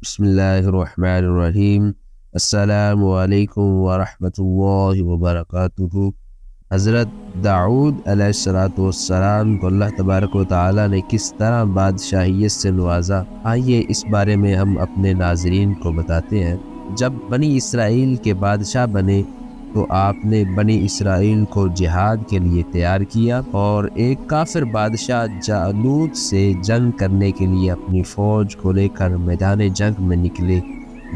بسم اللہ الرحمن الرحیم۔ السلام علیکم ورحمۃ اللہ وبرکاتہ۔ حضرت داؤد علیہ السلام کو اللہ تبارک و تعالی نے کس طرح بادشاہیت سے نوازا، آئیے اس بارے میں ہم اپنے ناظرین کو بتاتے ہیں۔ جب بنی اسرائیل کے بادشاہ بنے تو آپ نے بنی اسرائیل کو جہاد کے لیے تیار کیا اور ایک کافر بادشاہ جالوت سے جنگ کرنے کے لیے اپنی فوج کو لے کر میدان جنگ میں نکلے۔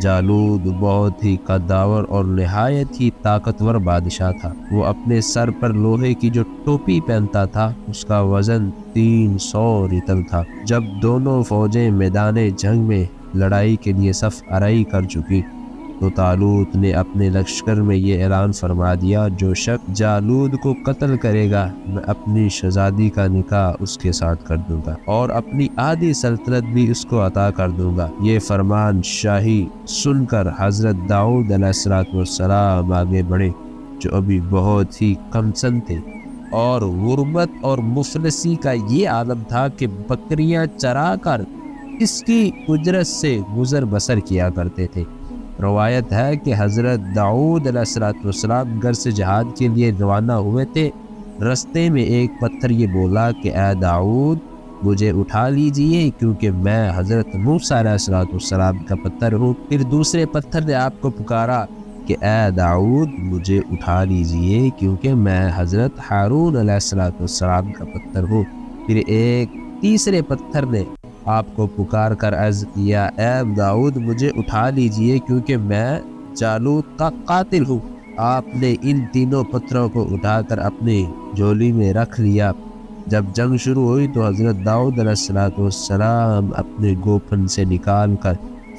جالوت بہت ہی قداور اور نہایت ہی طاقتور بادشاہ تھا۔ وہ اپنے سر پر لوہے کی جو ٹوپی پہنتا تھا اس کا وزن 300 رطل تھا۔ جب دونوں فوجیں میدان جنگ میں لڑائی کے لیے صف آرائی کر چکی تو طالوت نے اپنے لشکر میں یہ اعلان فرما دیا، جو شخص جالوت کو قتل کرے گا میں اپنی شہزادی کا نکاح اس کے ساتھ کر دوں گا اور اپنی آدھی سلطنت بھی اس کو عطا کر دوں گا۔ یہ فرمان شاہی سن کر حضرت داؤد علیہ السلام آگے بڑھے، جو ابھی بہت ہی کم سن تھے اور غربت اور مفلسی کا یہ عالم تھا کہ بکریاں چرا کر اس کی اجرت سے گزر بسر کیا کرتے تھے۔ روایت ہے کہ حضرت داؤد علیہ السلام گھر سے جہاد کے لیے روانہ ہوئے تھے۔ رستے میں ایک پتھر یہ بولا کہ اے داؤد مجھے اٹھا لیجئے کیونکہ میں حضرت موسیٰ علیہ السلام کا پتھر ہوں۔ پھر دوسرے پتھر نے آپ کو پکارا کہ اے داؤد مجھے اٹھا لیجئے کیونکہ میں حضرت ہارون علیہ السلام کا پتھر ہوں۔ پھر ایک تیسرے پتھر نے آپ کو پکار کر عرض کیا اے داؤد مجھے اٹھا لیجئے کیونکہ میں جالوت کا قاتل ہوں۔ آپ نے ان تینوں پتھروں کو اٹھا کر اپنی جھولی میں رکھ لیا۔ جب جنگ شروع ہوئی تو حضرت داؤد علیہ السلام اپنے گوپن سے نکال کر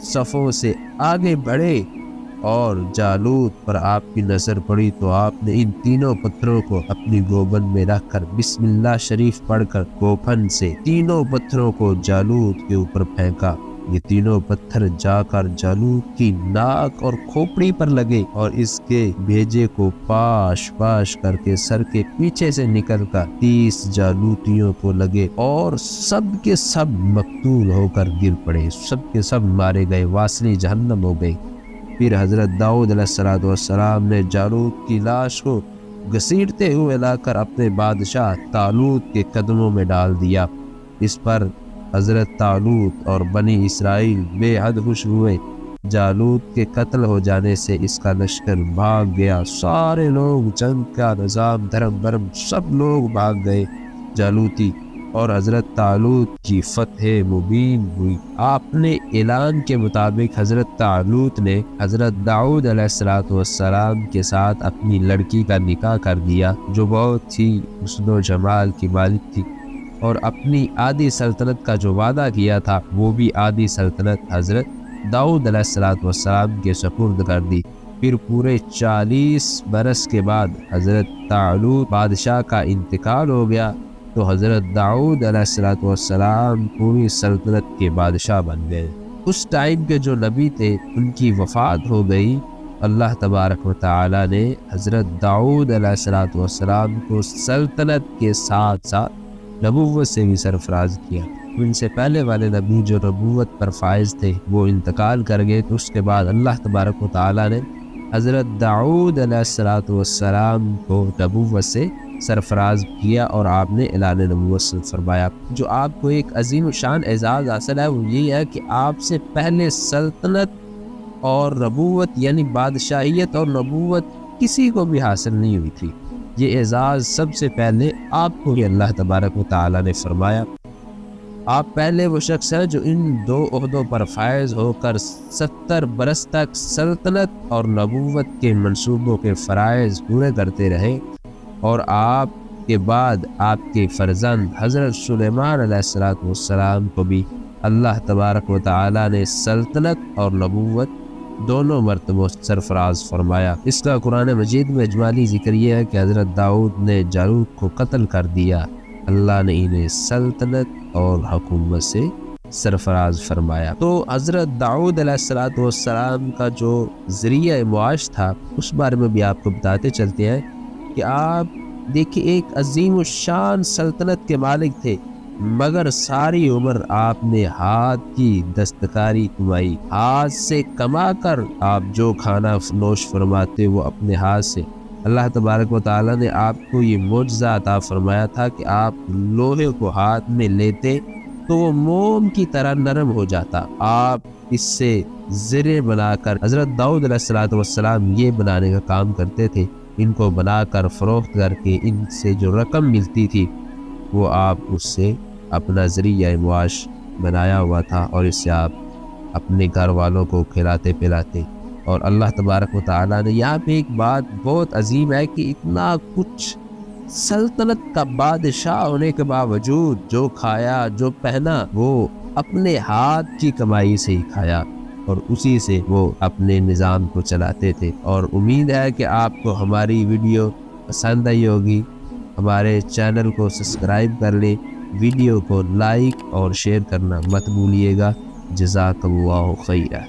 صفوں سے آگے بڑھے اور جالوت پر آپ کی نظر پڑی تو آپ نے ان تینوں پتھروں کو اپنی گوبن میں رکھ کر بسم اللہ شریف پڑھ کر گوپن سے تینوں پتھروں کو جالوت کے اوپر پھینکا۔ یہ تینوں پتھر جا کر جالوت کی ناک اور کھوپڑی پر لگے اور اس کے بھیجے کو پاش پاش کر کے سر کے پیچھے سے نکل کر 30 جالوتیوں کو لگے اور سب کے سب مقتول ہو کر گر پڑے، سب کے سب مارے گئے، واصلی جہنم ہو گئی۔ پھر حضرت داؤد علیہ السلام نے جالوت کی لاش کو گھسیٹتے ہوئے لا کر اپنے بادشاہ طالوت کے قدموں میں ڈال دیا۔ اس پر حضرت طالوت اور بنی اسرائیل بے حد خوش ہوئے۔ جالوت کے قتل ہو جانے سے اس کا لشکر بھاگ گیا، سارے لوگ، جنگ کا نظام، دھرم برم سب لوگ بھاگ گئے جالوتی، اور حضرت طالوت کی فتح مبین ہوئی۔ آپ نے اعلان کے مطابق حضرت طالوت نے حضرت داؤد علیہ السلام کے ساتھ اپنی لڑکی کا نکاح کر دیا، جو بہت ہی حسن و جمال کی مالک تھی، اور اپنی آدھی سلطنت کا جو وعدہ کیا تھا وہ بھی آدھی سلطنت حضرت داؤد علیہ السلام کے سپرد کر دی۔ پھر پورے 40 برس کے بعد حضرت طالوت بادشاہ کا انتقال ہو گیا تو حضرت داؤد علیہ السلام پوری سلطنت کے بادشاہ بن گئے۔ اس ٹائم کے جو نبی تھے ان کی وفات ہو گئی۔ اللہ تبارک و تعالی نے حضرت داؤد علیہ السلام کو سلطنت کے ساتھ ساتھ نبوت سے بھی سرفراز کیا۔ ان سے پہلے والے نبی جو نبوت پر فائز تھے وہ انتقال کر گئے، تو اس کے بعد اللہ تبارک و تعالی نے حضرت داؤد علیہ السلام کو نبوت سے سرفراز کیا اور آپ نے اعلان نبوت سے فرمایا۔ جو آپ کو ایک عظیم شان اعزاز حاصل ہے وہ یہ ہے کہ آپ سے پہلے سلطنت اور نبوت یعنی بادشاہیت اور نبوت کسی کو بھی حاصل نہیں ہوئی تھی۔ یہ اعزاز سب سے پہلے آپ کو ہی اللہ تبارک و تعالی نے فرمایا۔ آپ پہلے وہ شخص ہے جو ان دو عہدوں پر فائز ہو کر 70 برس تک سلطنت اور نبوت کے منصوبوں کے فرائض پورے کرتے رہے، اور آپ کے بعد آپ کے فرزند حضرت سلیمان علیہ السلام کو بھی اللہ تبارک و تعالی نے سلطنت اور نبوت دونوں مرتبوں سرفراز فرمایا۔ اس کا قرآن مجید میں اجمالی ذکر یہ ہے کہ حضرت داؤد نے جالوت کو قتل کر دیا، اللہ نے انہیں سلطنت اور حکومت سے سرفراز فرمایا۔ تو حضرت داؤد علیہ السلام کا جو ذریعہ معاش تھا اس بارے میں بھی آپ کو بتاتے چلتے ہیں کہ آپ دیکھیں ایک عظیم الشان سلطنت کے مالک تھے، مگر ساری عمر آپ نے ہاتھ کی دستکاری کمائی، ہاتھ سے کما کر آپ جو کھانا نوش فرماتے وہ اپنے ہاتھ سے۔ اللہ تبارک و تعالیٰ نے آپ کو یہ معجزہ عطا فرمایا تھا کہ آپ لوہے کو ہاتھ میں لیتے تو وہ موم کی طرح نرم ہو جاتا، آپ اس سے زرے بنا کر، حضرت داؤد علیہ السلام یہ بنانے کا کام کرتے تھے، ان کو بنا کر فروخت کر کے ان سے جو رقم ملتی تھی وہ آپ اس سے اپنا ذریعہ معاش بنایا ہوا تھا، اور اس سے آپ اپنے گھر والوں کو کھلاتے پلاتے۔ اور اللہ تبارک و تعالیٰ نے یہاں پہ ایک بات بہت عظیم ہے کہ اتنا کچھ سلطنت کا بادشاہ ہونے کے باوجود جو کھایا جو پہنا وہ اپنے ہاتھ کی کمائی سے ہی کھایا، اور اسی سے وہ اپنے نظام کو چلاتے تھے۔ اور امید ہے کہ آپ کو ہماری ویڈیو پسند آئی ہوگی۔ ہمارے چینل کو سبسکرائب کر لیں، ویڈیو کو لائک اور شیئر کرنا مت بھولیے گا۔ جزاک اللہ خیرہ۔